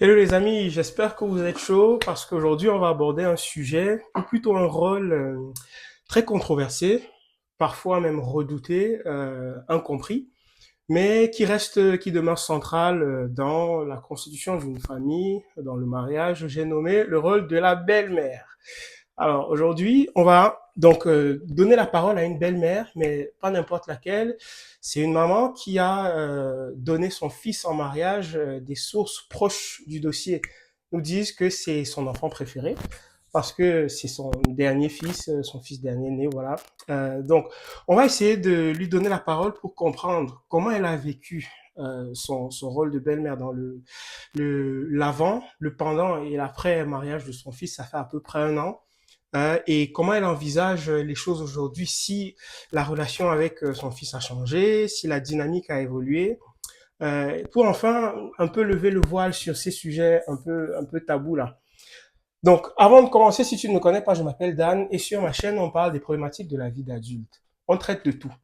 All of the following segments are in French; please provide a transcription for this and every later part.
Hello les amis, j'espère que vous êtes chauds parce qu'aujourd'hui on va aborder un sujet, ou plutôt un rôle très controversé, parfois même redouté, incompris, mais qui reste, qui demeure central dans la constitution d'une famille, dans le mariage. J'ai nommé le rôle de la belle-mère. Alors aujourd'hui, on va donc donner la parole à une belle-mère, mais pas n'importe laquelle. C'est une maman qui a donné son fils en mariage. Des sources proches du dossier nous disent que c'est son enfant préféré parce que c'est son dernier fils, son fils dernier né, voilà. Donc, on va essayer de lui donner la parole pour comprendre comment elle a vécu son rôle de belle-mère dans l'avant, le pendant et l'après mariage de son fils. Ça fait à peu près un an et comment elle envisage les choses aujourd'hui, si la relation avec son fils a changé, si la dynamique a évolué, pour enfin un peu lever le voile sur ces sujets un peu tabous là. Donc, avant de commencer, si tu ne me connais pas, je m'appelle Dan et sur ma chaîne, on parle des problématiques de la vie d'adulte. On traite de tout.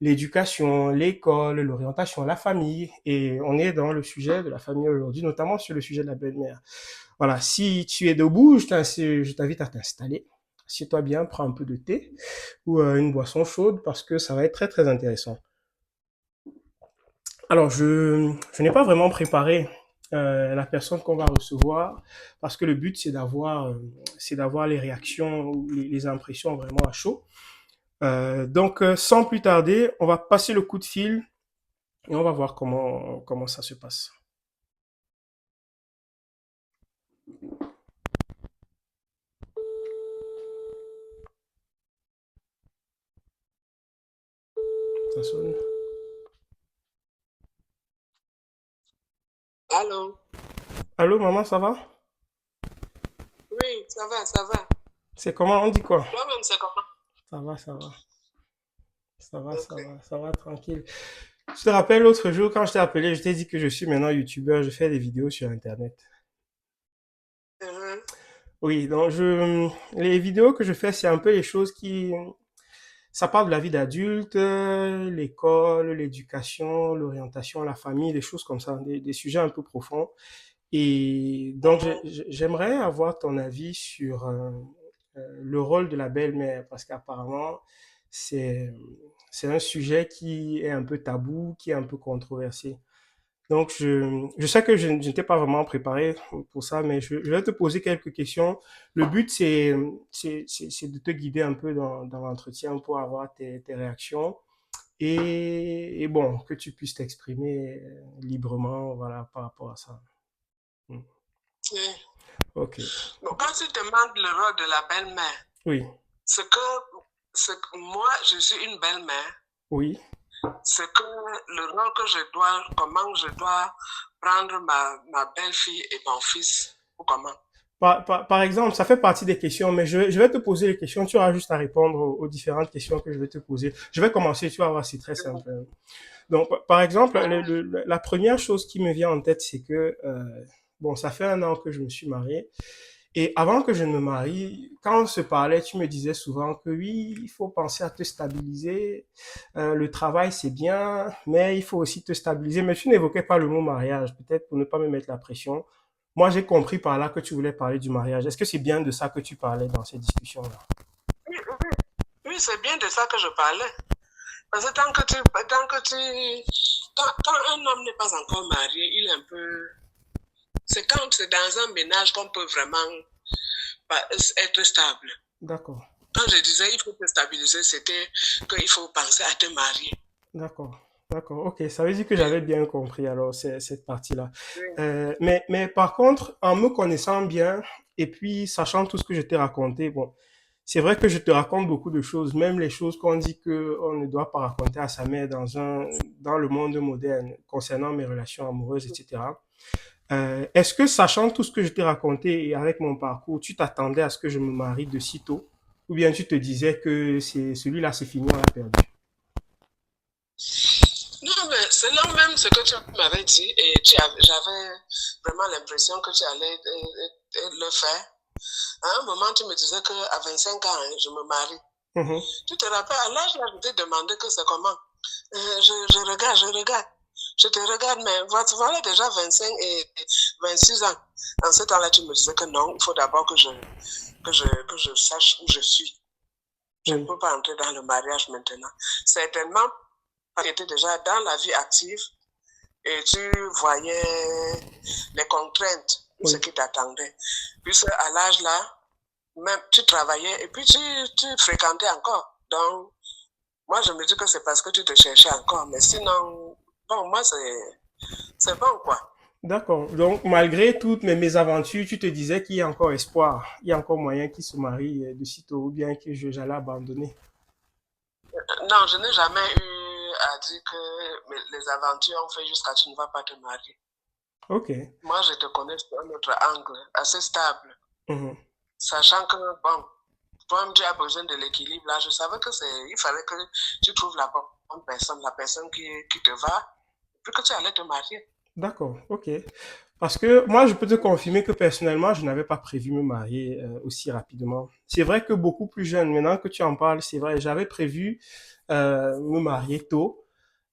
L'éducation, l'école, l'orientation, la famille. Et on est dans le sujet de la famille aujourd'hui, notamment sur le sujet de la belle-mère. Voilà, si tu es debout, je t'invite à t'installer. Assieds-toi bien, prends un peu de thé ou une boisson chaude parce que ça va être très très intéressant. Alors, je n'ai pas vraiment préparé la personne qu'on va recevoir parce que le but c'est d'avoir les réactions ou les impressions vraiment à chaud. Donc, sans plus tarder, on va passer le coup de fil et on va voir comment ça se passe. Ça sonne. Allô? Allô, maman, ça va? Oui, ça va. C'est comment? On dit quoi? Toi-même, c'est comment? Ça va, ça va. Ok. Ça va, tranquille. Je te rappelle l'autre jour, quand je t'ai appelé, je t'ai dit que je suis maintenant youtubeur, je fais des vidéos sur Internet. Mhm. Oui, donc les vidéos que je fais, c'est un peu les choses ça parle de la vie d'adulte, l'école, l'éducation, l'orientation, la famille, des choses comme ça, des sujets un peu profonds. Et donc, Mhm. j'aimerais avoir ton avis sur le rôle de la belle-mère, parce qu'apparemment, c'est, c'est un sujet qui est un peu tabou, qui est un peu controversé. Donc, je sais que je n'étais pas vraiment préparé pour ça, mais je vais te poser quelques questions. Le but, c'est de te guider un peu dans l'entretien pour avoir tes réactions et bon, que tu puisses t'exprimer librement, voilà, par rapport à ça. Mm. Oui. Ok. Bon, quand tu demandes le rôle de la belle-mère, Oui, ce que, ce que moi, je suis une belle-mère, oui. c'est que le rôle que je dois, comment je dois prendre ma belle-fille et mon fils, ou comment? Par exemple, ça fait partie des questions, mais je vais te poser les questions. Tu auras juste à répondre aux différentes questions que je vais te poser. Je vais commencer, tu vas voir, c'est très simple. Donc, par exemple, Mhm. la première chose qui me vient en tête, c'est que, bon, ça fait un an que je me suis marié. Et avant que je ne me marie, quand on se parlait, tu me disais souvent que oui, il faut penser à te stabiliser. Le travail, c'est bien, mais il faut aussi te stabiliser. Mais tu n'évoquais pas le mot mariage, peut-être pour ne pas me mettre la pression. Moi, j'ai compris par là que tu voulais parler du mariage. Est-ce que c'est bien de ça que tu parlais dans ces discussions-là? Oui, oui, oui, c'est bien de ça que je parlais. Parce que quand un homme n'est pas encore marié, il est un peu, c'est quand c'est dans un ménage qu'on peut vraiment être stable. D'accord, Quand je disais il faut te stabiliser, c'était qu'il faut penser à te marier. d'accord, d'accord. Ok, ça veut dire que Oui, j'avais bien compris alors cette partie-là. oui. Mais par contre, en me connaissant bien et puis sachant tout ce que je t'ai raconté, bon, c'est vrai que je te raconte beaucoup de choses, même les choses qu'on dit que on ne doit pas raconter à sa mère dans le monde moderne concernant mes relations amoureuses, etc. Est-ce que sachant tout ce que je t'ai raconté et avec mon parcours, tu t'attendais à ce que je me marie de sitôt? Ou bien tu te disais que c'est celui-là, c'est fini, on l'a perdu? Non, mais selon même ce que tu m'avais dit, et j'avais vraiment l'impression que tu allais le faire. À un moment, tu me disais qu'à 25 ans, hein, je me marie. Mhm. Tu te rappelles, à l'âge là, je t'ai demandé que c'est comment. Je regarde, je regarde. Je te regarde, mais voilà déjà 25 et 26 ans. En ce temps-là, tu me disais que non, il faut d'abord que je sache où je suis. Je ne Oui, peux pas entrer dans le mariage maintenant. Certainement, tu étais déjà dans la vie active et tu voyais les contraintes, ce oui. qui t'attendait. Puisque à l'âge là, même tu travaillais et puis tu fréquentais encore. Donc, moi, je me dis que c'est parce que tu te cherchais encore. Mais sinon, bon, moi, c'est bon, quoi. D'accord. Donc, malgré toutes mes mésaventures, tu te disais qu'il y a encore espoir. Il y a encore moyen qu'il se marie de sitôt ou bien que j'allais abandonner. Non, je n'ai jamais eu à dire que les aventures ont fait jusqu'à tu ne vas pas te marier. Ok. Moi, je te connais sur un autre angle, assez stable. Mhm. Sachant que, bon, toi tu as besoin de l'équilibre. Là, je savais que il fallait que tu trouves la bonne personne, la personne qui te va, puis que tu allais te marier. D'accord. Ok. Parce que moi, je peux te confirmer que personnellement, je n'avais pas prévu me marier aussi rapidement. C'est vrai que beaucoup plus jeune, maintenant que tu en parles, c'est vrai, j'avais prévu me marier tôt.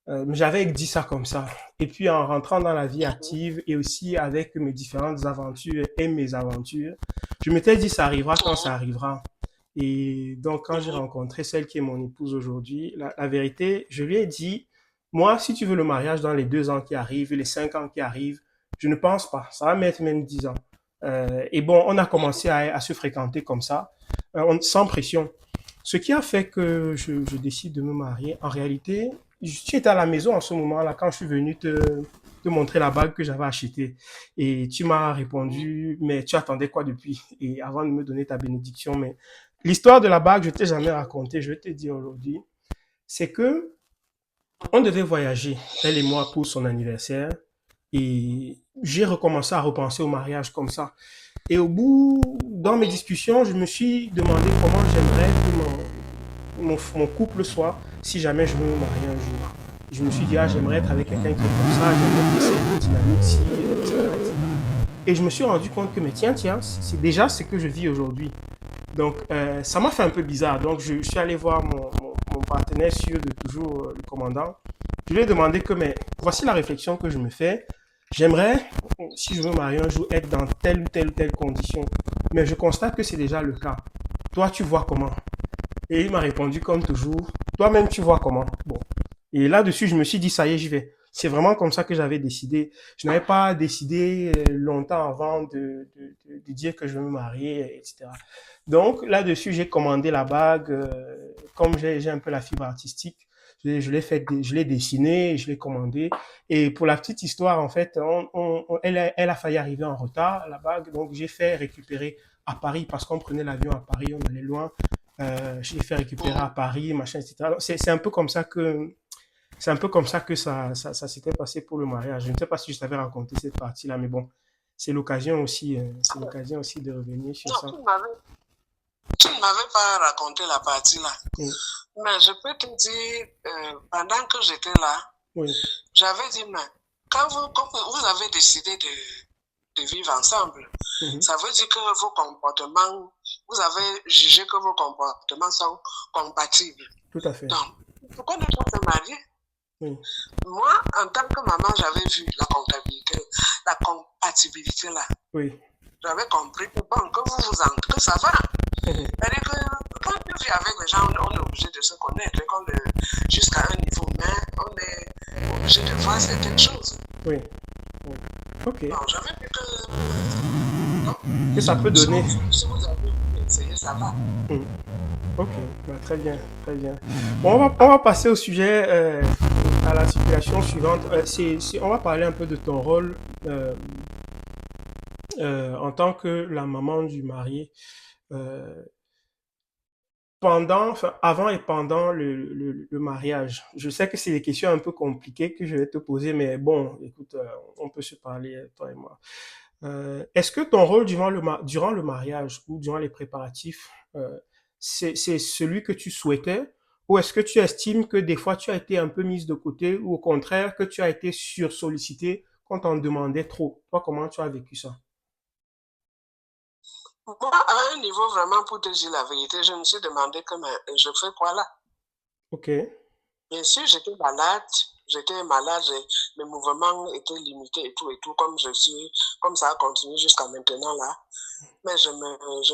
Mais j'avais dit ça comme ça. Et puis en rentrant dans la vie active et aussi avec mes différentes aventures et mes aventures, je m'étais dit ça arrivera quand ça arrivera. Et donc quand j'ai rencontré celle qui est mon épouse aujourd'hui, la vérité, je lui ai dit, moi, si tu veux le mariage dans les 2 ans qui arrivent, les 5 ans qui arrivent, je ne pense pas. Ça va mettre même 10 ans. Et bon, on a commencé à se fréquenter comme ça, sans pression. Ce qui a fait que je décide de me marier, en réalité, tu étais à la maison en ce moment-là quand je suis venu te montrer la bague que j'avais achetée. Et tu m'as répondu, mais tu attendais quoi depuis? Et avant de me donner ta bénédiction, mais l'histoire de la bague, je t'ai jamais raconté, je vais te dire aujourd'hui, c'est que on devait voyager, elle et moi, pour son anniversaire. Et j'ai recommencé à repenser au mariage comme ça. Et au bout, dans mes discussions, je me suis demandé comment j'aimerais que mon couple soit si jamais je veux me marier un jour. Je me suis dit, ah, j'aimerais être avec quelqu'un qui est comme ça, j'aimerais que c'est une dynamique si, etc., etc. Et je me suis rendu compte que, mais tiens, c'est déjà ce que je vis aujourd'hui. Donc, ça m'a fait un peu bizarre. Donc, je suis allé voir mon partenaire sûr de toujours, le commandant. Je lui ai demandé que, mais voici la réflexion que je me fais. J'aimerais, si je veux me marier un jour, être dans telle ou telle ou telle condition. Mais je constate que c'est déjà le cas. Toi, tu vois comment? Et il m'a répondu comme toujours, toi-même tu vois comment. Bon. Et là-dessus, je me suis dit, ça y est, j'y vais. C'est vraiment comme ça que j'avais décidé. Je n'avais pas décidé longtemps avant de dire que je veux me marier, etc. Donc là-dessus, j'ai commandé la bague. Comme j'ai un peu la fibre artistique, je l'ai fait, je l'ai dessiné, je l'ai commandé. Et pour la petite histoire, en fait, elle a failli arriver en retard, la bague. Donc j'ai fait récupérer à Paris parce qu'on prenait l'avion à Paris, on allait loin. Je l'ai fait récupérer à Paris, machin, etc. C'est un peu comme ça que ça s'était passé pour le mariage. Je ne sais pas si je t'avais raconté cette partie-là, mais bon, c'est l'occasion aussi de revenir sur Non, ça. tu ne m'avais pas raconté la partie là. Mm. Mais je peux te dire, pendant que j'étais là, Oui, j'avais dit, mais quand vous avez décidé de vivre ensemble, mhm, ça veut dire que vos comportements, vous avez jugé que vos comportements sont compatibles. tout à fait. Donc, pourquoi ne pas se marier? Oui, Moi, en tant que maman, j'avais vu la comptabilité, la compatibilité là. oui, J'avais compris que bon, que vous vous en, que ça va. mhm, C'est-à-dire que quand tu vis avec les gens, on est obligé de se connaître jusqu'à un niveau, mais on est obligé de voir certaines choses. oui, oui. Ok. Bon, j'avais vu que non, Que ça peut donner. si vous avez essayé, ça va. Mm. Ok, bah, très bien, très bien. Bon, on va passer au sujet, à la situation suivante. On va parler un peu de ton rôle en tant que la maman du marié. Euh, Pendant, avant et pendant le mariage. Je sais que c'est des questions un peu compliquées que je vais te poser, mais bon, écoute, on peut se parler, toi et moi. Est-ce que ton rôle durant le mariage ou durant les préparatifs, c'est celui que tu souhaitais, ou est-ce que tu estimes que des fois tu as été un peu mise de côté, ou au contraire que tu as été sursollicité quand on te demandait trop? Toi, comment tu as vécu ça? Moi, à un niveau vraiment, pour te dire la vérité, je me suis demandé je fais quoi là? Ok, Bien sûr, j'étais malade, j'étais malade, mes mouvements étaient limités et tout, comme ça a continué jusqu'à maintenant là. Mais je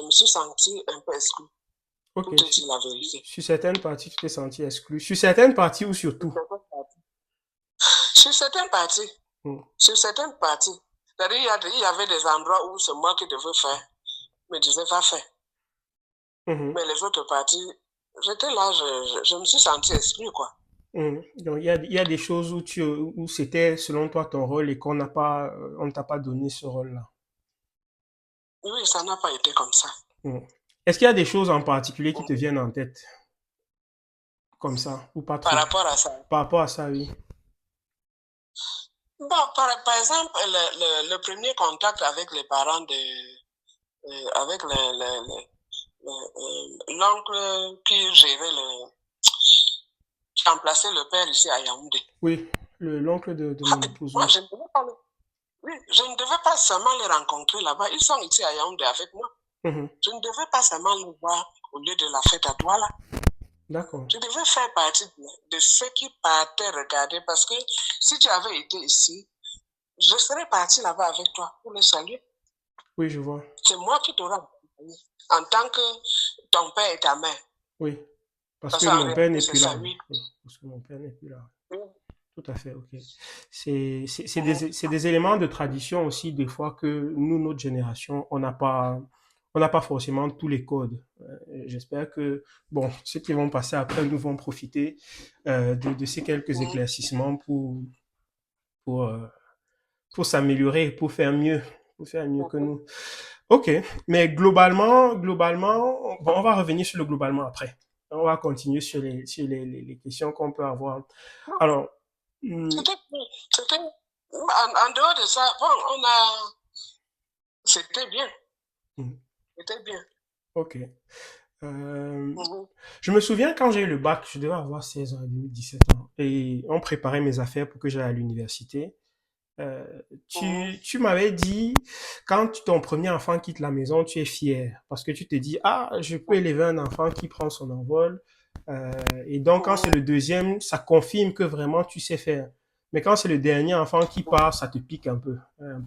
me suis sentie un peu exclue, Ok, pour te dire la vérité. sur certaines parties, tu t'es senti exclu. Sur certaines parties ou sur Sur tout? certaines parties. Sur certaines parties. Hmm. Sur certaines parties. C'est-à-dire, il y avait des endroits où c'est moi qui devais faire, mais je ne disais pas faire. Mhm. Mais les autres parties, j'étais là, je me suis sentie exclue, quoi. Mhm. Donc, il y a des choses où c'était selon toi ton rôle et on ne t'a pas donné ce rôle-là. Oui, ça n'a pas été comme ça. Mhm. Est-ce qu'il y a des choses en particulier qui te viennent en tête, comme ça, ou pas Par trop? rapport à ça. Par rapport à ça, oui. Bon, par exemple, le premier contact avec les parents avec l'oncle qui gérait qui remplaçait le père ici à Yaoundé. Oui, l'oncle de mon épouse, Moi, oui. oui, je ne devais pas seulement les rencontrer là-bas. Ils sont ici à Yaoundé avec moi. Mhm. Je ne devais pas seulement les voir au lieu de la fête à Douala. D'accord. Je devais faire partie de ceux qui partaient regarder parce que si tu avais été ici, je serais parti là-bas avec toi pour le saluer. Oui, je vois. C'est moi qui t'aurais accompagné en tant que ton père et ta mère. Oui, parce Parce que qu'en mon père réalité, n'est c'est plus là. ça, oui. Oui, parce que mon père n'est plus là. Oui. Tout à fait, ok. C'est des éléments de tradition aussi, des fois, que nous, notre génération, on n'a pas forcément tous les codes. J'espère que, bon, ceux qui vont passer après nous vont profiter de ces quelques Mhm. éclaircissements pour, euh, pour s'améliorer, pour faire mieux que nous. Ok, mais globalement, bon, on va revenir sur le globalement après. On va continuer sur les questions qu'on peut avoir. Alors, hmm, C'était, en dehors de ça, bon, c'était bien, hmm, c'était bien. ok. Euh, Mhm. je me souviens quand j'ai eu le bac, je devais avoir 16 ans, 17 ans, et on préparait mes affaires pour que j'aille à l'université. Euh, Mhm. tu m'avais dit, quand ton premier enfant quitte la maison, tu es fier parce que tu te dis, ah, je peux élever un enfant qui prend son envol. Euh, et donc, quand c'est Mhm. le deuxième, ça confirme que vraiment tu sais faire. Mais quand c'est le dernier enfant qui part, ça te pique un peu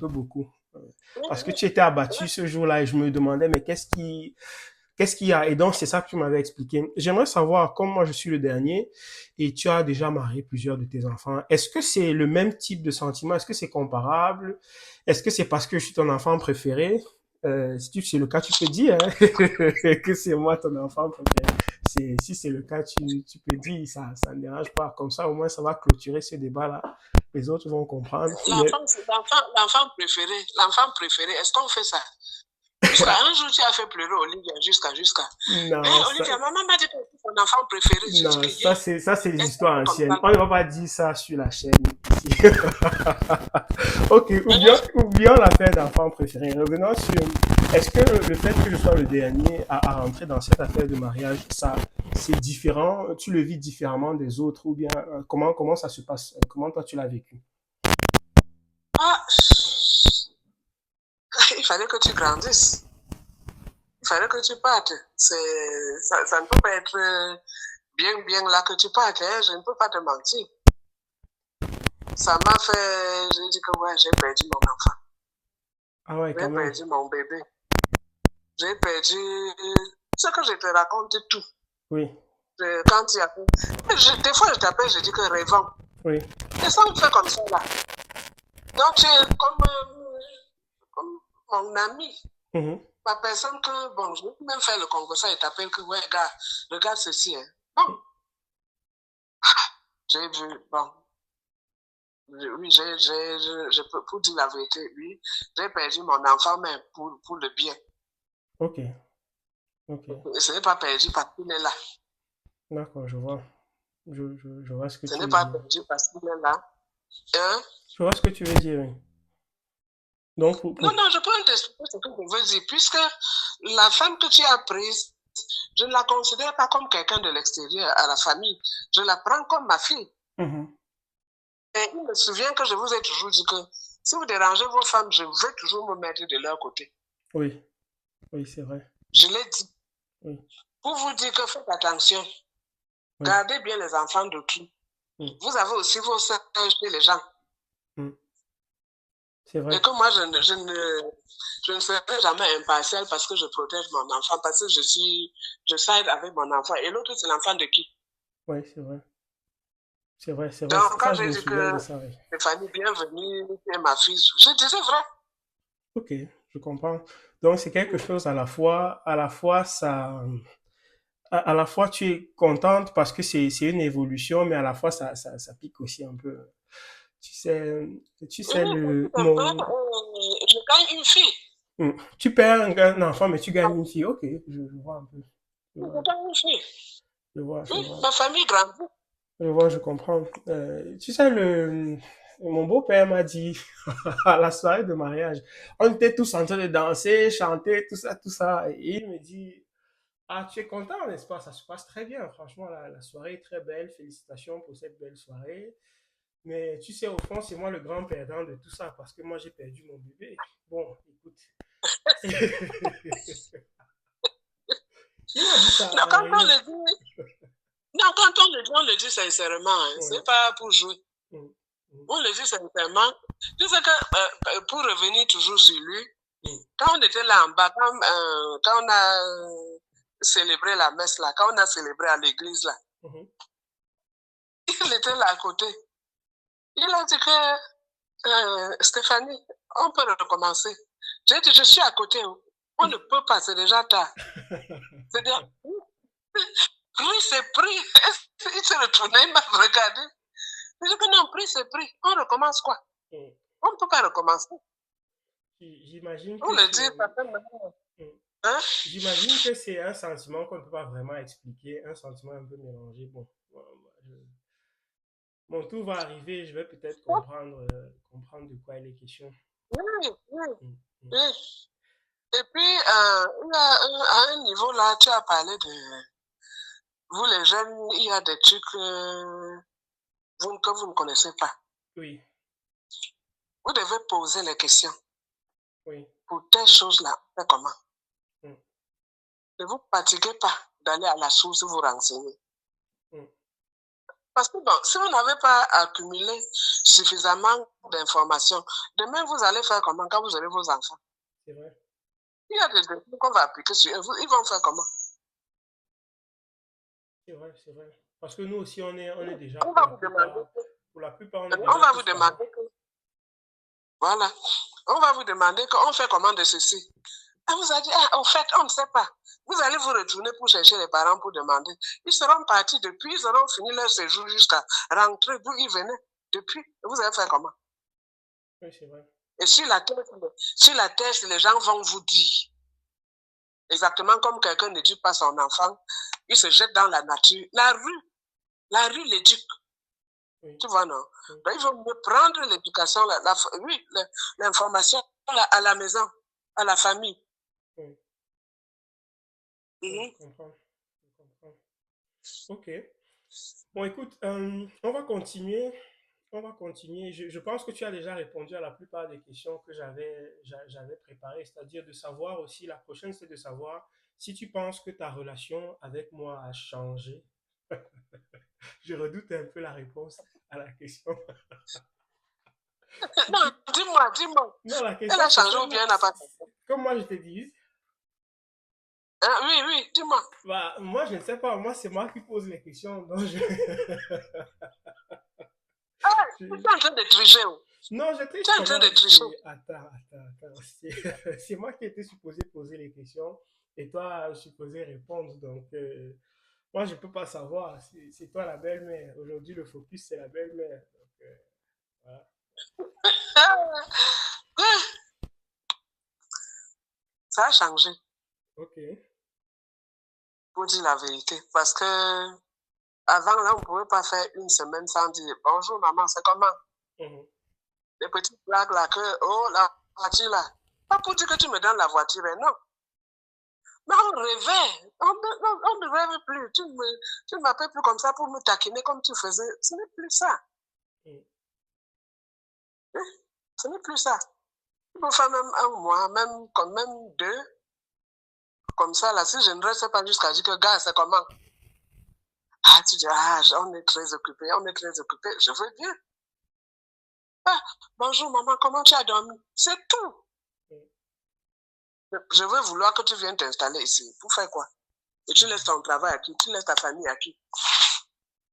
beaucoup. Oui, Parce que oui, tu étais oui. abattu ce jour-là et je me demandais, mais qu'est-ce qu'il y a? Et donc, c'est ça que tu m'avais expliqué. J'aimerais savoir, comme moi je suis le dernier et tu as déjà marié plusieurs de tes enfants, est-ce que c'est le même type de sentiment? Est-ce que c'est comparable? Est-ce que c'est parce que je suis ton enfant préféré? Si c'est le cas, tu peux dire hein, que c'est moi ton enfant préféré. Si c'est le cas, tu peux dire, ça ne dérange pas. Comme ça, au moins, ça va clôturer ce débat-là. Les autres vont comprendre. Mais L'enfant préféré, est-ce qu'on fait ça? Jusqu'à un jour, tu as fait pleurer Olivia, jusqu'à. non, Hein, Olivia, maman m'a dit que c'est ton enfant préféré. Je dis non, que, yeah. ça c'est des Est-ce que histoires c'est comme anciennes. ça? On ne va pas dire ça sur la chaîne ici. Ok, Hein? oublions l'affaire d'enfant préféré. Revenons sur, est-ce que le fait que je sois le dernier à rentrer dans cette affaire de mariage, ça, c'est différent, tu le vis différemment des autres ou bien comment ça se passe? Comment toi tu l'as vécu? Ah, il fallait que tu grandisses. Il fallait que tu partes. Ça ne peut pas être bien là que tu partes. Hein? Je ne peux pas te mentir. Ça m'a fait. Je dis que ouais, j'ai perdu mon enfant. Ah ouais, J'ai quand même. perdu mon bébé. J'ai perdu. Ce que je te raconte tout. Oui, Quand il y a. Des fois, je t'appelle, je dis que rêvant. oui. Et ça me fait comme ça là. Donc, tu es comme mon ami. Mhm. Ma personne que, bon, je vais même faire le concours, ça, il t'appelle que, ouais, gars, regarde ceci. Hein. Bon, j'ai vu, bon, oui, pour dire la vérité, oui, j'ai perdu mon enfant, mais pour le bien. Ok, ok. Et ce n'est pas perdu parce qu'il est là. D'accord, je vois. Je vois ce que Ce tu n'est veux pas dire. perdu parce qu'il est là. Hein? Je vois ce que tu veux dire, oui. Donc, Non, non, je peux t'expliquer ce que je veux dire, puisque la femme que tu as prise, je ne la considère pas comme quelqu'un de l'extérieur à la famille. Je la prends comme ma fille. Mhm. Et il me souvient que je vous ai toujours dit que si vous dérangez vos femmes, je vais toujours me mettre de leur côté. Oui, oui, c'est vrai. Je l'ai dit. Oui, Pour vous dire que faites attention. oui, Gardez bien les enfants d'autrui. Mm. Vous avez aussi vos sœurs chez les gens. Mm. C'est vrai. Et que moi, je ne serai jamais impartial parce que je protège mon enfant, parce que je side avec mon enfant. Et l'autre, c'est l'enfant de qui? Oui, c'est vrai. C'est vrai, c'est vrai. Donc, quand Ça, je j'ai me dit souviens que de ça, oui. Stéphanie, bienvenue, c'est ma fille, je disais vrai. Ok, je comprends. Donc, c'est quelque chose à la fois, ça, à la fois, tu es contente parce que c'est une évolution, mais à la fois, ça pique aussi un peu. Tu sais, tu Oui, sais, c'est un peu, mon, je gagne une fille. tu perds un enfant, mais tu gagnes une fille. Ok, je vois un peu. Je Je vois, gagne une fille. je vois, je Oui, vois. ma famille grandit. Je vois, je comprends. Tu sais, mon beau-père m'a dit à la soirée de mariage, on était tous en train de danser, chanter, tout ça. Et il me dit, ah, tu es content, n'est-ce pas? Ça se passe très bien. Franchement, la soirée est très belle. Félicitations pour cette belle soirée. Mais tu sais, au fond, c'est moi le grand perdant de tout ça parce que moi, j'ai perdu mon bébé. Bon, écoute. Il m'a dit ça Non, en quand on riant. le dit, non, quand on le dit sincèrement, hein, Ouais. c'est pas pour jouer. Mm, mm, On le dit sincèrement. Tu sais que, pour revenir toujours sur lui, mm, quand on était là en bas, quand on a célébré la messe là, quand on a célébré à l'église là, mhm. il était là à côté. Il a dit que Stéphanie, on peut recommencer. J'ai dit, je suis à côté. On ne peut pas, c'est déjà tard. C'est-à-dire, pris, c'est pris. Il s'est retourné, il m'a regardé. Je dis que non, pris, c'est pris. On recommence quoi? Mm. On ne peut pas recommencer. J'imagine On que le c'est dit certainement. mm. Hein? J'imagine que c'est un sentiment qu'on ne peut pas vraiment expliquer, un sentiment un peu mélangé. Bon, bon, tout va arriver, je vais peut-être comprendre de quoi il est question. Oui, oui, Mm, mm. oui. Et puis, à un niveau là, tu as parlé de vous les jeunes, il y a des trucs que vous ne connaissez pas. Oui, Vous devez poser les questions. oui. Pour telles choses-là, c'est comment? Mm, Ne vous fatiguez pas d'aller à la source vous renseigner. mm. Parce que bon, si vous n'avez pas accumulé suffisamment d'informations, demain vous allez faire comment quand vous aurez vos enfants? C'est vrai, Il y a des trucs qu'on va appliquer sur eux. Ils vont faire comment? c'est vrai, c'est vrai. Parce que nous aussi, on est déjà, On va vous demander, pour la plupart, on est on déjà va vous tous parents. demander que, voilà, on va vous demander qu'on fait comment de ceci. Elle vous a dit, ah, en fait, on ne sait pas. Vous allez vous retourner pour chercher les parents pour demander. Ils seront partis depuis, ils auront fini leur séjour jusqu'à rentrer d'où ils venaient. Depuis, vous allez faire comment? Oui, c'est vrai. Et sur la test, les gens vont vous dire. Exactement comme quelqu'un n'éduque pas son enfant, il se jette dans la nature. La rue l'éduque. Oui, Tu vois, non? oui, Donc, il faut mieux prendre l'éducation, oui, l'information à la maison, à la famille. oui, oui, Mhm. je comprends. Je comprends. Ok. Bon, écoute, on va continuer. On va continuer. Je pense que tu as déjà répondu à la plupart des questions que j'avais préparées, c'est-à-dire de savoir aussi, la prochaine, c'est de savoir si tu penses que ta relation avec moi a changé. Je redoute un peu la réponse à la question. Si Non, tu... dis-moi, dis-moi. Non, la Elle question, a c'est changé ou bien elle n'a pas changé? comme moi je te dis, Hein, oui, oui, dis-moi. bah, moi je ne sais pas, moi c'est moi qui pose les questions. Donc Ah, tu je- es en train de tricher. Non, je Tu triche es en train comment? de tricher. Attends. C'est moi qui étais supposé poser les questions et toi supposé répondre. Donc, moi, je peux pas savoir. C'est toi la belle-mère. Aujourd'hui, le focus, c'est la belle-mère. Donc, voilà. Ah, ça a changé, Ok. pour dire la vérité. Parce que avant, là, on ne pouvait pas faire une semaine sans dire bonjour, maman, c'est comment? Mhm. Les petites blagues là, que, oh, la voiture là. Pas pour dire que tu me donnes la voiture, mais non. Mais on rêvait. On ne rêve plus. Tu ne m'appelles plus comme ça pour me taquiner comme tu faisais. Ce n'est plus ça. Mhm. Hein? Ce n'est plus ça. Tu peux faire même un mois, même deux, comme ça, là, si je ne reste pas jusqu'à dire que, gars, c'est comment? Ah, tu dis, ah, on est très occupé, on est très occupé. Je veux bien. Ah, bonjour maman, comment tu as dormi? C'est tout. Je veux vouloir que tu viennes t'installer ici. Pour faire quoi? Et tu laisses ton travail à qui? Tu laisses ta famille à qui?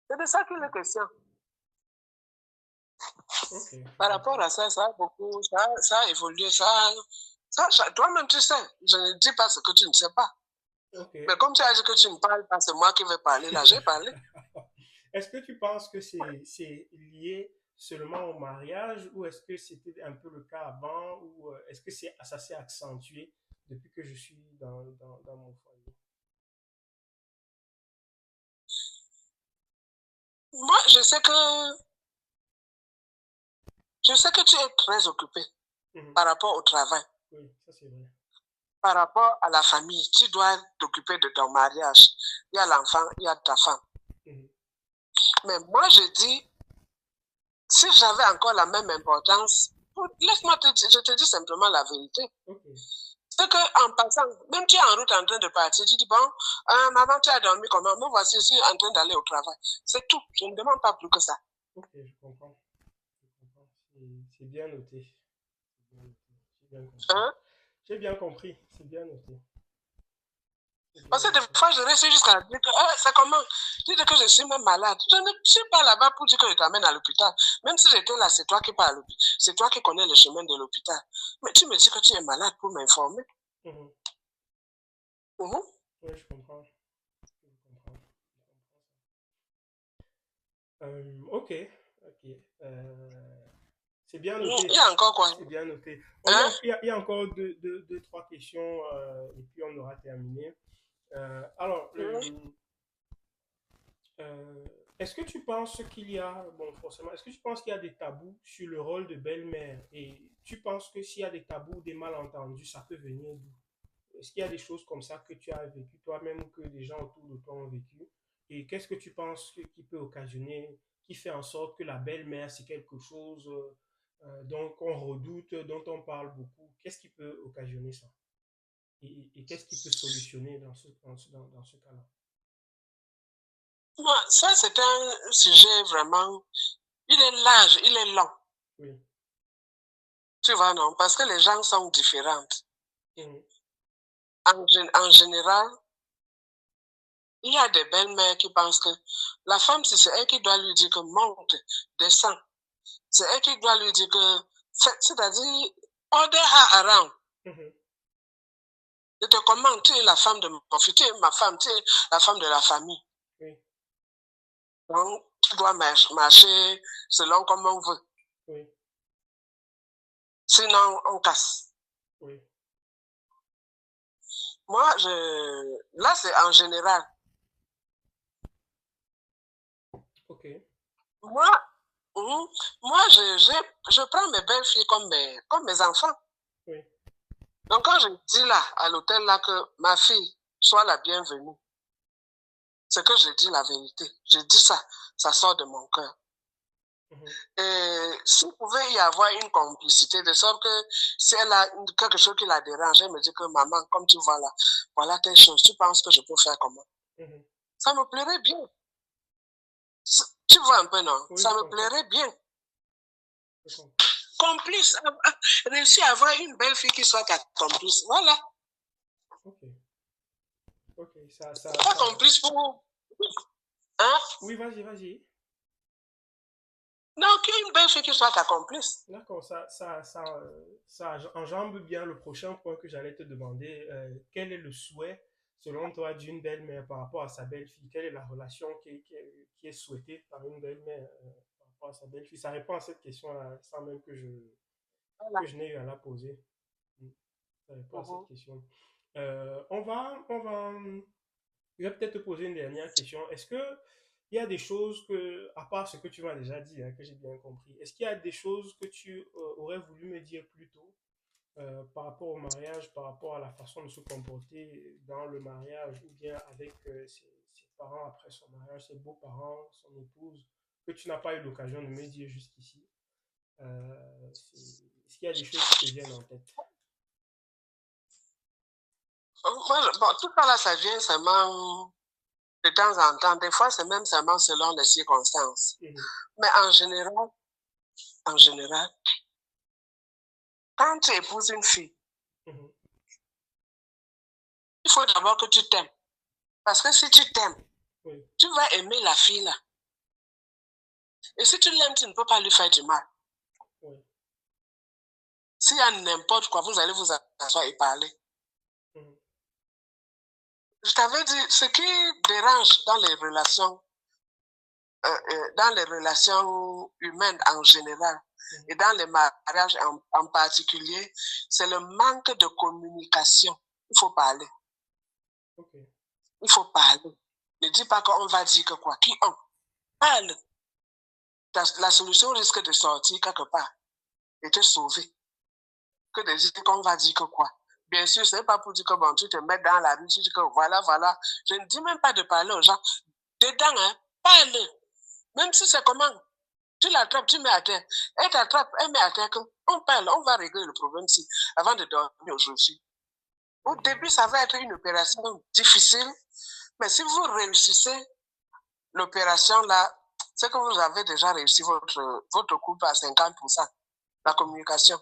C'est de ça qu'il est question. Ok. Par rapport à ça, ça a beaucoup, ça a évolué, toi-même tu sais. Je ne dis pas ce que tu ne sais pas. Ok. Mais comme tu as dit que tu ne parles pas, c'est moi qui vais parler là, j'ai parlé. Est-ce que tu penses que c'est lié seulement au mariage ou est-ce que c'était un peu le cas avant ou est-ce que ça s'est accentué depuis que je suis dans mon foyer? Moi, je sais que tu es très occupé Mhm. par rapport au travail, Oui, ça c'est vrai. par rapport à la famille. Tu dois t'occuper de ton mariage. Il y a l'enfant, il y a ta femme. Mhm. Mais moi, je dis, si j'avais encore la même importance, laisse-moi je te dis simplement la vérité. Ok. C'est qu'en passant, même tu es en route en train de partir, tu dis, bon, maman, tu as dormi comment? Me voici, je suis en train d'aller au travail. C'est tout. Je ne demande pas plus que ça. Ok, je comprends. Je comprends. C'est bien noté. C'est bien noté. J'ai bien compris. Hein? J'ai bien compris. C'est bien noté. C'est bien Parce que des noté. fois, je reste jusqu'à dire que c'est comment? Dis que je suis même malade. Je ne suis pas là-bas pour dire que je t'amène à l'hôpital. Même si j'étais là, c'est toi qui pars à l'hôpital. C'est toi qui connais le chemin de l'hôpital. Mais tu me dis que tu es malade pour m'informer. Mhm. Mhm. Oui, je comprends. Je comprends. Je comprends ça. Ok. Ok. C'est bien Il noté. y a encore quoi? C'est bien noté. Oh, Hein? il y a encore deux, trois questions et puis on aura terminé. Alors, Mhm. euh, est-ce que tu penses qu'il y a, bon, forcément, est-ce que tu penses qu'il y a des tabous sur le rôle de belle-mère et tu penses que s'il y a des tabous, des malentendus, ça peut venir d'où? Est-ce qu'il y a des choses comme ça que tu as vécues toi-même ou que des gens autour de toi ont vécu? Et qu'est-ce que tu penses qui peut occasionner, qui fait en sorte que la belle-mère, c'est quelque chose dont on redoute, dont on parle beaucoup? Qu'est-ce qui peut occasionner ça? Et qu'est-ce qui peut solutionner dans ce cas-là? Moi, ça, c'est un sujet vraiment. Il est large, il est long. Oui. Tu vois, non? Parce que les gens sont différents. Mhm. En général, il y a des belles-mères qui pensent que la femme, c'est elle qui doit lui dire que monte, descend. C'est elle qui doit lui dire que, c'est-à-dire, order her around. Mhm. Je te commande, tu es la femme de mon fils, tu es ma femme, tu es la femme de la famille. Oui, Donc, tu dois marcher selon comme on veut. oui, Sinon, on casse. oui. Moi, là, c'est en général. Ok. Moi, hum, moi je prends mes belles-filles comme mes enfants. Oui. Donc, quand je dis là, à l'hôtel, là, que ma fille soit la bienvenue, c'est que je dis la vérité. Je dis ça, ça sort de mon cœur. Mhm. Et s'il pouvait y avoir une complicité, de sorte que si elle a quelque chose qui la dérange, elle me dit que maman, comme tu vois là, voilà telle chose, tu penses que je peux faire comment? Mhm. Ça me plairait bien. Tu vois un peu, non? Oui, Ça je me comprends. plairait bien. Je comprends. Complice, réussir à avoir une belle fille qui soit ta complice. Voilà. Ok. Ok. Pas complice pour. Hein? Oui, vas-y, vas-y. Non, qu'une belle fille qui soit ta complice. D'accord, ça enjambe bien le prochain point que j'allais te demander. Quel est le souhait, selon toi, d'une belle-mère par rapport à sa belle-fille? Quelle est la relation qui est souhaitée par une belle-mère par rapport à sa belle-fille? Ça répond à cette question-là, sans même Voilà. que je n'ai eu à la poser. Mm. Ça répond à cette Mhm. question. Je vais peut-être te poser une dernière question. Est-ce que il y a des choses que, à part ce que tu m'as déjà dit, hein, que j'ai bien compris, est-ce qu'il y a des choses que tu aurais voulu me dire plus tôt par rapport au mariage, par rapport à la façon de se comporter dans le mariage ou bien avec ses parents après son mariage, ses beaux-parents, son épouse, que tu n'as pas eu l'occasion de me dire jusqu'ici? Est-ce qu'il y a des choses qui te viennent en tête? Moi, bon, tout ça là, ça vient seulement de temps en temps. Des fois, c'est même seulement selon les circonstances. Mais en général, quand tu épouses une fille, il faut d'abord que tu t'aimes. Parce que si tu t'aimes, tu vas aimer la fille là. Et si tu l'aimes, tu ne peux pas lui faire du mal. S'il y a n'importe quoi, vous allez vous asseoir et parler. Je t'avais dit, ce qui dérange dans les relations humaines en général et dans les mariages en particulier, c'est le manque de communication. Il faut parler. Il faut parler. Ne dis pas qu'on va dire que quoi. Qui on parle. La solution risque de sortir quelque part et te sauver. Que de dire qu'on va dire que quoi. Bien sûr, ce n'est pas pour dire que bon, tu te mets dans la rue, tu dis que voilà. Je ne dis même pas de parler aux gens. Dedans, hein, parle. Même si c'est comment. Tu l'attrapes, tu mets à terre. Elle t'attrape, elle met à terre. On parle, on va régler le problème ici avant de dormir aujourd'hui. Au début, ça va être une opération difficile, mais si vous réussissez l'opération là, c'est que vous avez déjà réussi votre couple à 50%. La communication.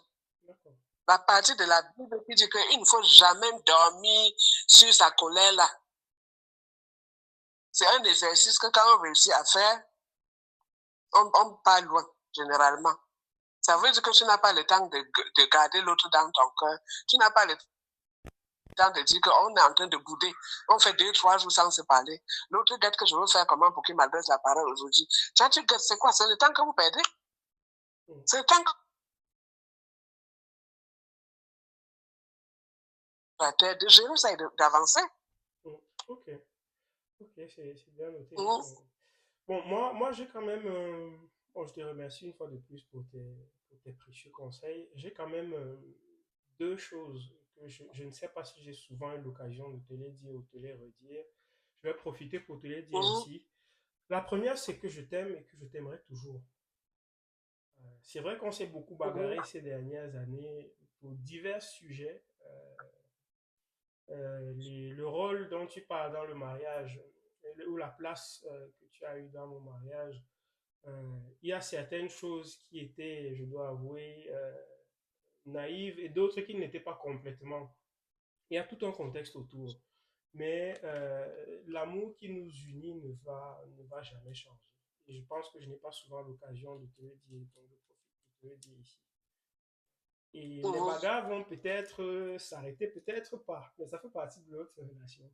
La partie de la Bible qui dit qu'il ne faut jamais dormir sur sa colère là. C'est un exercice que quand on réussit à faire, on part loin, généralement. Ça veut dire que tu n'as pas le temps de garder l'autre dans ton cœur. Tu n'as pas le temps de dire qu'on est en train de bouder. On fait 2-3 jours sans se parler. L'autre guette que je veux faire comment pour qu'il m'adresse la parole aujourd'hui. Tu guettes, c'est quoi? C'est le temps que vous perdez. C'est le temps que de gérer ça et d'avancer. Ok, c'est bien noté. Bon, moi j'ai quand même... bon, je te remercie une fois de plus pour tes précieux conseils. J'ai quand même deux choses que je ne sais pas si j'ai souvent eu l'occasion de te les dire ou te les redire. Je vais profiter pour te les dire ici. La première, c'est que je t'aime et que je t'aimerai toujours. C'est vrai qu'on s'est beaucoup bagarré ces dernières années pour divers sujets. Le rôle dont tu parles dans le mariage ou la place que tu as eue dans mon mariage, il y a certaines choses qui étaient, je dois avouer, naïves et d'autres qui n'étaient pas complètement. Il y a tout un contexte autour. Mais l'amour qui nous unit ne va jamais changer. Et je pense que je n'ai pas souvent l'occasion de te le dire, donc je profite de te le dire ici. Et les bagarres vont peut-être s'arrêter, peut-être pas, mais ça fait partie de notre relation.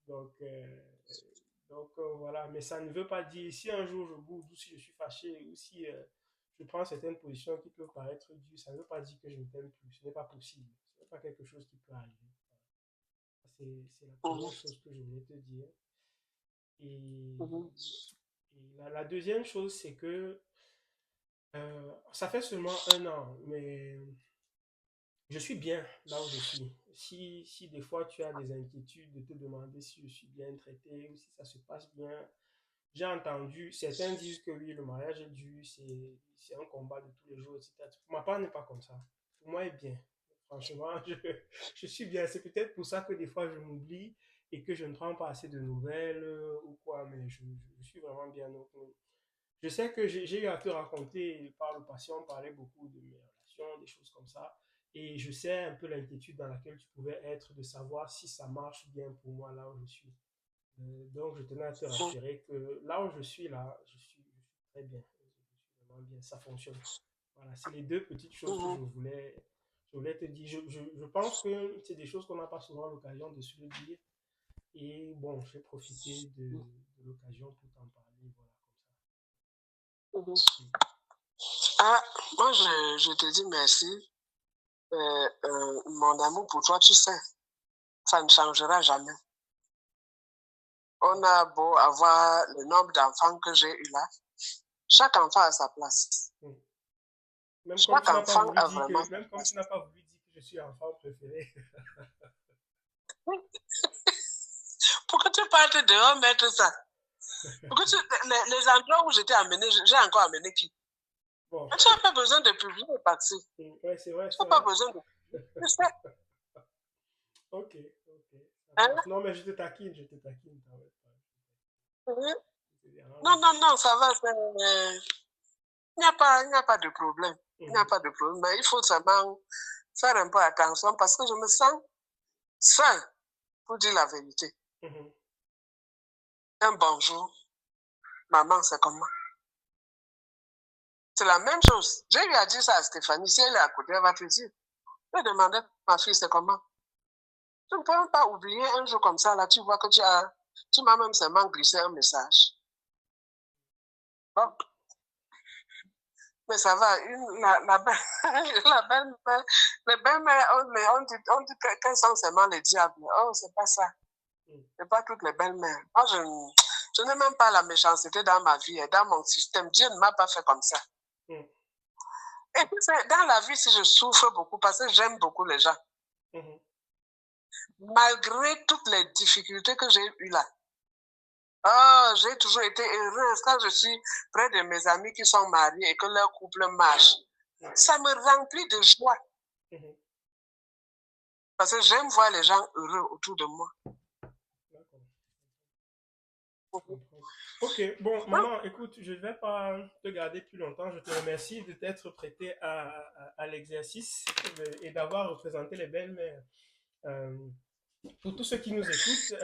Donc, voilà, mais ça ne veut pas dire si un jour je bouge ou si je suis fâché ou si je prends certaines positions qui peuvent paraître dures, ça ne veut pas dire que je ne t'aime plus. Ce n'est pas possible. Ce n'est pas quelque chose qui peut arriver. C'est la première chose que je voulais te dire. Et, la deuxième chose, c'est que ça fait seulement 1 an, mais je suis bien là où je suis. Si des fois tu as des inquiétudes de te demander si je suis bien traité ou si ça se passe bien, j'ai entendu, certains disent que oui, le mariage est dur, c'est un combat de tous les jours, etc. Pour ma part, n'est pas comme ça. Pour moi, est bien. Franchement, je suis bien. C'est peut-être pour ça que des fois, je m'oublie et que je ne prends pas assez de nouvelles ou quoi, mais je suis vraiment bien. Donc, je sais que j'ai eu à te raconter par le passé, on parlait beaucoup de mes relations, des choses comme ça. Et je sais un peu l'inquiétude dans laquelle tu pouvais être de savoir si ça marche bien pour moi là où je suis. Donc, je tenais à te rassurer que là où je suis, là, je suis très bien. Je suis vraiment bien. Ça fonctionne. Voilà, c'est les deux petites choses que je voulais te dire. Je pense que c'est des choses qu'on n'a pas souvent l'occasion de se le dire. Et bon, j'ai profité de l'occasion pour t'en parler. Voilà, comme ça. Ah, moi, je te dis merci. Mon amour pour toi, tu sais, ça ne changera jamais. On a beau avoir le nombre d'enfants que j'ai eu là, chaque enfant a sa place. Même chaque enfant a vraiment même comme tu n'as pas voulu dire que je suis enfant préféré. Pourquoi tu parles dehors mettre ça? Pourquoi les endroits où j'étais amené, j'ai encore amené qui? Bon. Tu n'as pas besoin de publier le parti. Oui, c'est vrai. Tu n'as pas besoin de publier. Ok. Hein? Non, mais je te taquine, je te taquine. Oui. Ça te dérange? Non, non, non, ça va. Il n'y a pas de problème. Il n'y a Mhm, pas de problème. Mais il faut seulement faire un peu attention parce que je me sens seule, pour dire la vérité. mhm, Un bonjour, maman, c'est comment? C'est la même chose. J'ai eu à dire ça à Stéphanie. Si elle est à côté, elle va te dire. Je demandais à ma fille, c'est comment? Tu ne peux même pas oublier un jour comme ça, là, tu vois que tu m'as même seulement glissé un message. Bon, mais ça va, la belle, la belle-mère, les belles-mères, on dit qu'elles sont seulement les diables. Oh, c'est pas ça. mhm, C'est pas toutes les belles-mères. Moi, je n'ai même pas la méchanceté dans ma vie et dans mon système. Dieu ne m'a pas fait comme ça. mhm, Et puis, dans la vie, si je souffre beaucoup, parce que j'aime beaucoup les gens, mhm. malgré toutes les difficultés que j'ai eues là, oh, j'ai toujours été heureuse quand je suis près de mes amis qui sont mariés et que leur couple marche. Ouais. Ça me remplit de joie Mhm. parce que j'aime voir les gens heureux autour de moi. D'accord. Je comprends. Ok, bon, maman, écoute, je ne vais pas te garder plus longtemps. Je te remercie de t'être prêtée à l'exercice et d'avoir représenté les belles-mères. Euh, pour tous ceux qui nous écoutent,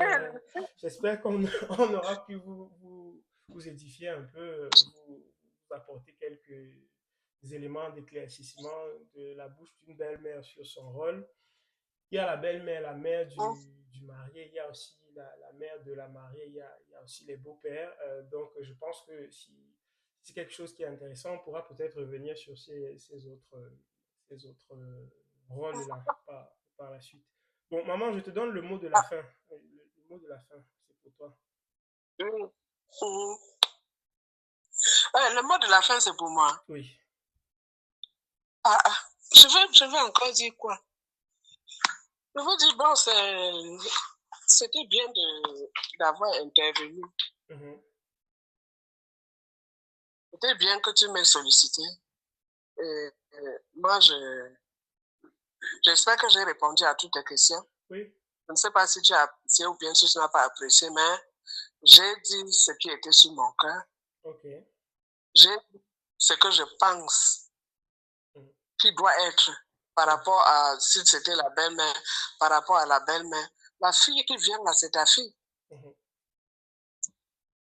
j'espère qu'on on aura pu vous édifier un peu, vous apporter quelques éléments d'éclaircissement de la bouche d'une belle-mère sur son rôle. Il y a la belle-mère, la mère du marié, il y a aussi la mère de la mariée, il y a aussi les beaux-pères. Donc, je pense que si c'est quelque chose qui est intéressant, on pourra peut-être revenir sur ces autres rôles-là par la suite. Bon, maman, je te donne le mot de la Ah, fin. Le mot de la fin, c'est pour toi. oui. Mhm. Ouais, le mot de la fin, c'est pour moi. Oui. Ah, ah. Je vais encore dire quoi? Je veux dire, bon, c'était bien d'avoir intervenu. Mhm. C'était bien que tu m'aies sollicité. Moi, j'espère que j'ai répondu à toutes tes questions. Oui. Je ne sais pas si tu as apprécié ou bien si tu n'as pas apprécié, mais j'ai dit ce qui était sur mon cœur. Ok. J'ai dit ce que je pense Mhm. qui doit être par Oui. rapport à si c'était la belle-mère, par rapport à la belle-mère. La fille qui vient là, c'est ta fille. Mhm.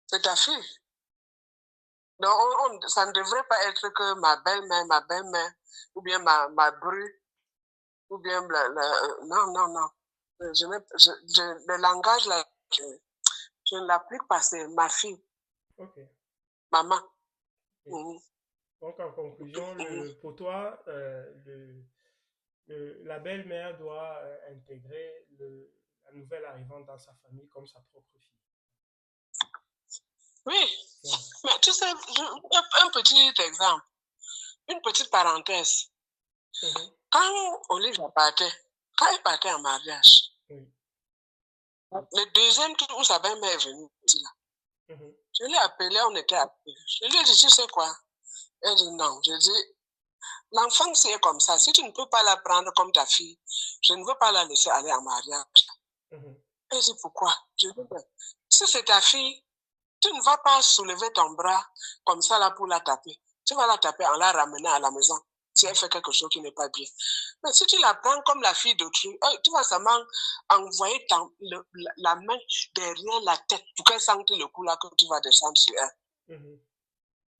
C'est ta fille. Donc, ça ne devrait pas être que ma belle-mère, ou bien ma bru, ou bien non, non, non. Le langage là, je ne l'applique pas, c'est ma fille, Ok. maman. Ok. Mhm. Donc, en conclusion, Mhm. pour toi, la belle-mère doit intégrer la nouvelle arrivante dans sa famille comme sa propre fille. Oui, Voilà. mais tu sais, un petit exemple, une petite parenthèse. Mhm. Quand Olivia partait, quand elle partait en mariage, Oui. le deuxième tour où sa belle-mère est venue, là, Mhm. je l'ai appelée, on était appelés. Je lui ai dit, tu sais quoi? Elle dit non. Je dis, l'enfant, c'est comme ça. Si tu ne peux pas la prendre comme ta fille, je ne veux pas la laisser aller en mariage. Mhm. Elle dit, pourquoi? Je dis, ben, si c'est ta fille, tu ne vas pas soulever ton bras comme ça là pour la taper. Tu vas la taper en la ramenant à la maison si elle Mhm. fait quelque chose qui n'est pas bien. Mais si tu la prends comme la fille d'autrui, tu vas seulement envoyer la main derrière la tête pour qu'elle sente le coup là que tu vas descendre sur elle. Mhm.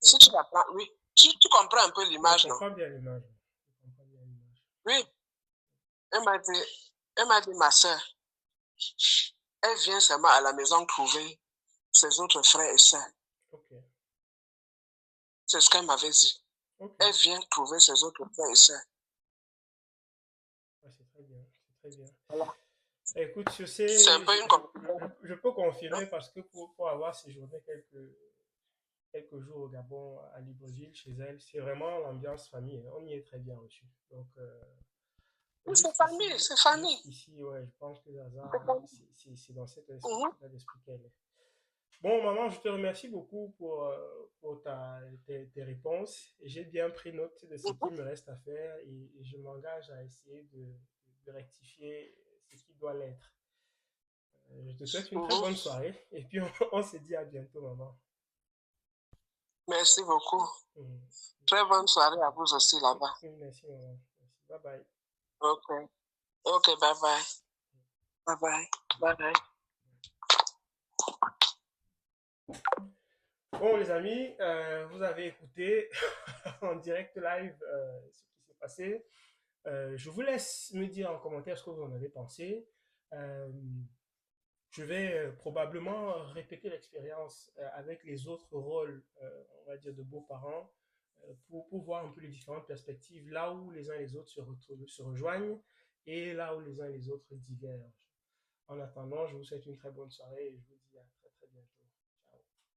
Si Ok. tu la prends, oui. Tu comprends un peu Oui, je l'image, non? comprends bien l'image. Je comprends bien l'image. Oui. Elle m'a dit, ma soeur, elle vient seulement à la maison trouver ses autres frères et sœurs. Ok. C'est ce qu'elle m'avait dit. Ok. Elle vient trouver ses autres frères et sœurs. Ouais, c'est très bien. C'est très bien. Voilà. Écoute, C'est un peu une conclusion. je peux confirmer parce que pour avoir séjourné quelques jours au Gabon, à Libreville, chez elle, c'est vraiment l'ambiance famille, hein. On y est très bien reçu. Donc, Oui, c'est famille, c'est famille. jusqu'ici, ouais, je pense que C'est Zaza, famille. c'est dans cet Mhm. état d'esprit qu'elle est. Bon, maman, je te remercie beaucoup pour tes réponses. J'ai bien pris note de ce Mhm. qu'il me reste à faire et je m'engage à essayer de rectifier ce qui doit l'être. Je te souhaite une très Mhm. bonne soirée et puis on se dit à bientôt, maman. Merci beaucoup. Mhm. Très bonne soirée à vous aussi là-bas. Merci, maman. Merci. Bye bye. Ok. Ok, bye bye. Bye bye. Bye bye. Bon, les amis, vous avez écouté en direct live ce qui s'est passé. Je vous laisse me dire en commentaire ce que vous en avez pensé. Euh, je vais probablement répéter l'expérience avec les autres rôles, on va dire, de beaux-parents pour voir un peu les différentes perspectives, là où les uns et les autres se rejoignent et là où les uns et les autres divergent. En attendant, je vous souhaite une très bonne soirée et je vous dis à